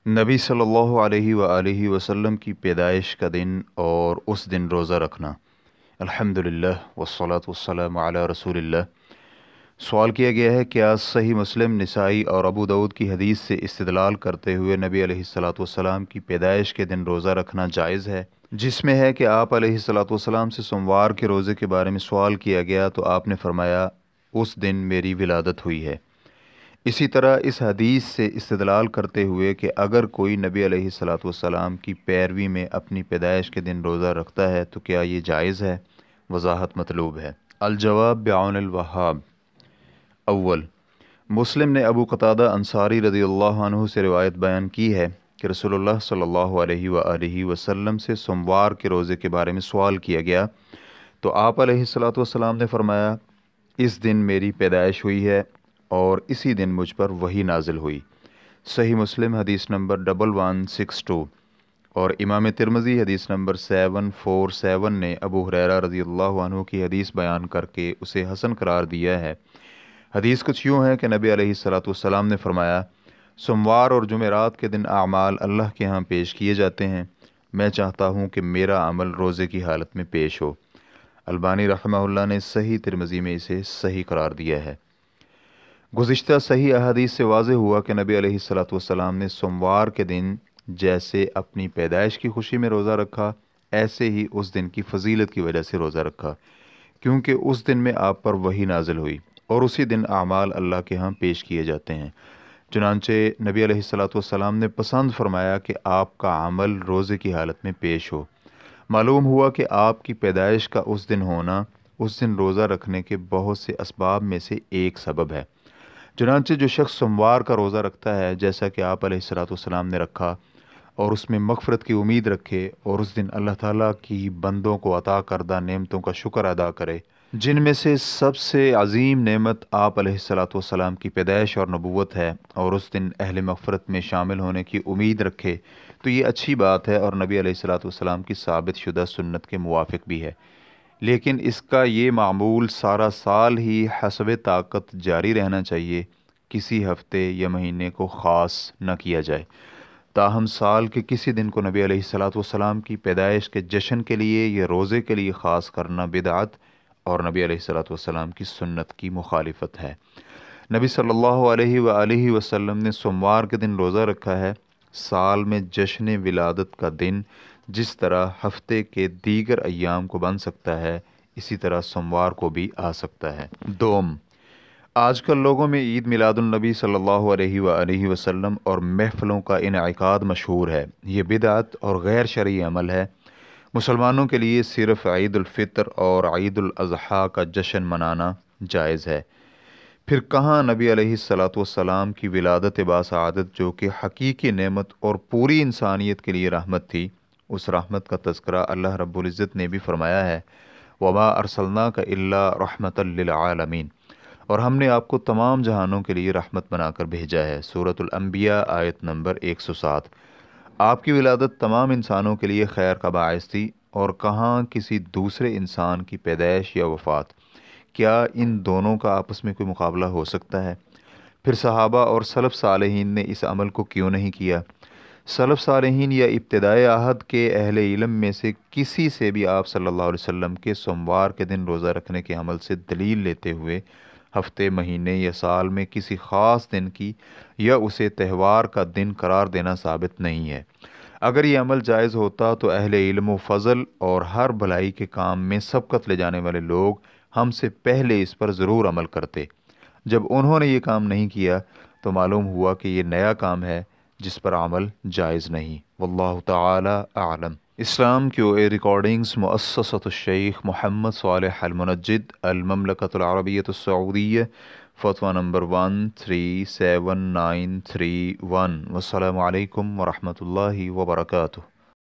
नबी सल्लल्लाहु अलैहि व आलिहि वसल्लम की पैदाइश का दिन और उस दिन रोज़ा रखना। अल्हम्दुलिल्लाह वस्सलातु वस्सलामु अला रसूलिल्लाह। सवाल किया गया है, क्या सही मुस्लिम, निसाई और अबू दाऊद की हदीस से इस्तिदलाल करते हुए नबी अलैहिस्सलातु वस्सलाम की पैदाइश के दिन रोज़ा रखना जायज़ है? जिसमें है कि आप अलैहिस्सलातु वस्सलाम से सोमवार के रोज़े के बारे में सवाल किया गया तो आपने फरमाया, उस दिन मेरी विलादत हुई है। इसी तरह इस हदीस से इस्तिदलाल करते हुए कि अगर कोई नबी अलैहिस्सलातु वस्सलाम की पैरवी में अपनी पैदाइश के दिन रोज़ा रखता है तो क्या ये जायज़ है? वजाहत मतलूब है। अल-जवाब बिआउनिल वहाब। अव्वल, मुस्लिम ने अबू क़तादा अंसारी रज़ियल्लाहु अन्हु से रिवायत बयान की है कि रसूलुल्लाह सल्लल्लाहु अलैहि व आलिहि वसल्लम से सोमवार के रोज़े के बारे में सवाल किया गया तो आप अलैहिस्सलातु वस्सलाम ने फरमाया, इस दिन मेरी पैदाइश हुई है और इसी दिन मुझ पर वही नाजिल हुई। सही मुस्लिम हदीस नंबर 1162 और इमाम तिरमिज़ी हदीस नंबर 747 ने अबू हुरैरा रज़ियल्लाहु अन्हु की हदीस बयान करके उसे हसन करार दिया है। हदीस कुछ यूँ है कि नबी अलैहिस्सलातु वस्सलाम ने फरमाया, सोमवार और जुमेरात के दिन आमाल अल्लाह के यहाँ पेश किए जाते हैं। मैं चाहता हूँ कि मेरा अमल रोज़े की हालत में पेश हो। अल्बानी रहमहुल्लाह ने सही तिरमिज़ी में इसे सही करार दिया है। गुज़िश्ता सही अहादीस से वाज़ेह हुआ कि नबी अलैहिस्सलातु वस्सलाम ने सोमवार के दिन जैसे अपनी पैदाइश की खुशी में रोज़ा रखा, ऐसे ही उस दिन की फ़जीलत की वजह से रोज़ा रखा, क्योंकि उस दिन में आप पर वही नाजिल हुई और उसी दिन आमाल अल्लाह के यहाँ पेश किए जाते हैं। चुनांचे नबी अलैहिस्सलातु वस्सलाम ने पसंद फरमाया कि आपका अमल रोज़े की हालत में पेश हो। मालूम हुआ कि आपकी पैदाइश का उस दिन होना उस दिन रोज़ा रखने के बहुत से असबाब में से एक सबब है। चुनांचे जो शख्स सोमवार का रोज़ा रखता है, जैसा कि आप अलैहिस्सलातु वस्सलाम ने रखा, और उसमें मग़फ़िरत की उम्मीद रखे और उस दिन अल्लाह ताला की बंदों को अता करदा नेमतों का शुक्र अदा करे, जिनमें से सबसे अजीम नेमत आप अलैहिस्सलातु वस्सलाम की पैदाइश और नबूवत है, और उस दिन अहले मग़फ़िरत में शामिल होने की उम्मीद रखे, तो ये अच्छी बात है और नबी अलैहिस्सलातु वस्सलाम की साबित शुदा सुन्नत के मुवाफ़िक भी है। लेकिन इसका ये मामूल सारा साल ही हसब ताकत जारी रहना चाहिए, किसी हफ्ते या महीने को ख़ास न किया जाए। ताहम साल के किसी दिन को नबी अलैहिस्सलातु वस्सलाम की पैदाइश के जश्न के लिए या रोज़े के लिए ख़ास करना बिदअत और नबी अलैहिस्सलातु वस्सलाम की सुन्नत की मुखालिफत है। नबी सल्लल्लाहु अलैहि व आलिहि वसल्लम ने सोमवार के दिन रोज़ा रखा है। साल में जश्न विलादत का दिन जिस तरह हफ्ते के दीगर अय्याम को बन सकता है, इसी तरह सोमवार को भी आ सकता है। दोम, आजकल लोगों में ईद मिलादुन्नबी सल्लल्लाहु अलैहि व आलिहि वसल्लम और महफ़िलों का इनेकाद मशहूर है। ये बिदअत और गैर शरई अमल है। मुसलमानों के लिए सिर्फ़ ईद उल फ़ितर और ईद उल अज़हा का जश्न मनाना जायज़ है। फिर कहाँ नबी अलैहिस्सलातु वस्सलाम की विलादत बासआदत, जो कि हकीकी नेमत और पूरी इंसानियत के लिए रहमत थी, उस रहमत का तज़किरा अल्लाह रब्बुल इज़्ज़त ने भी फरमाया है, वमा अरसलनाका इल्ला रहमतल लिल आलमीन, और हमने आपको तमाम जहानों के लिए रहमत बनाकर भेजा है। सूरतुल अंबिया आयत नंबर 107। आपकी विलादत तमाम इंसानों के लिए खैर का बायस थी, और कहाँ किसी दूसरे इंसान की पैदाइश या वफ़ात। क्या इन दोनों का आपस में कोई मुकाबला हो सकता है? फिर सहाबा और सलफ़ सालेहीन ने इस अमल को क्यों नहीं किया? सलफ़ सालेहीन या इब्तिदाए आहद के अहले इल्म में से किसी से भी आप सल्लल्लाहु अलैहि वसल्लम के सोमवार के दिन रोज़ा रखने के अमल से दलील लेते हुए हफ्ते, महीने या साल में किसी ख़ास दिन की या उसे त्यौहार का दिन करार देना साबित नहीं है। अगर ये अमल जायज़ होता तो अहले इल्म व फ़ज़ल और हर भलाई के काम में सबकत ले जाने वाले लोग हमसे पहले इस पर ज़रूर अमल करते। जब उन्होंने ये काम नहीं किया तो मालूम हुआ कि ये नया काम है जिस पर अमल जायज़ नहीं। वल्लाहु ताला आलम। इस्लाम की रिकॉर्डिंग्स मुअस्ससतुश शेख मोहम्मद सालेह अल मुनज्जिद अल ममलकतुल अरबिय्यतुस सऊदिय्या, फ़तवा नंबर 137931। वस्सलामु अलैकुम व रहमतुल्लाहि व बरकातुहू।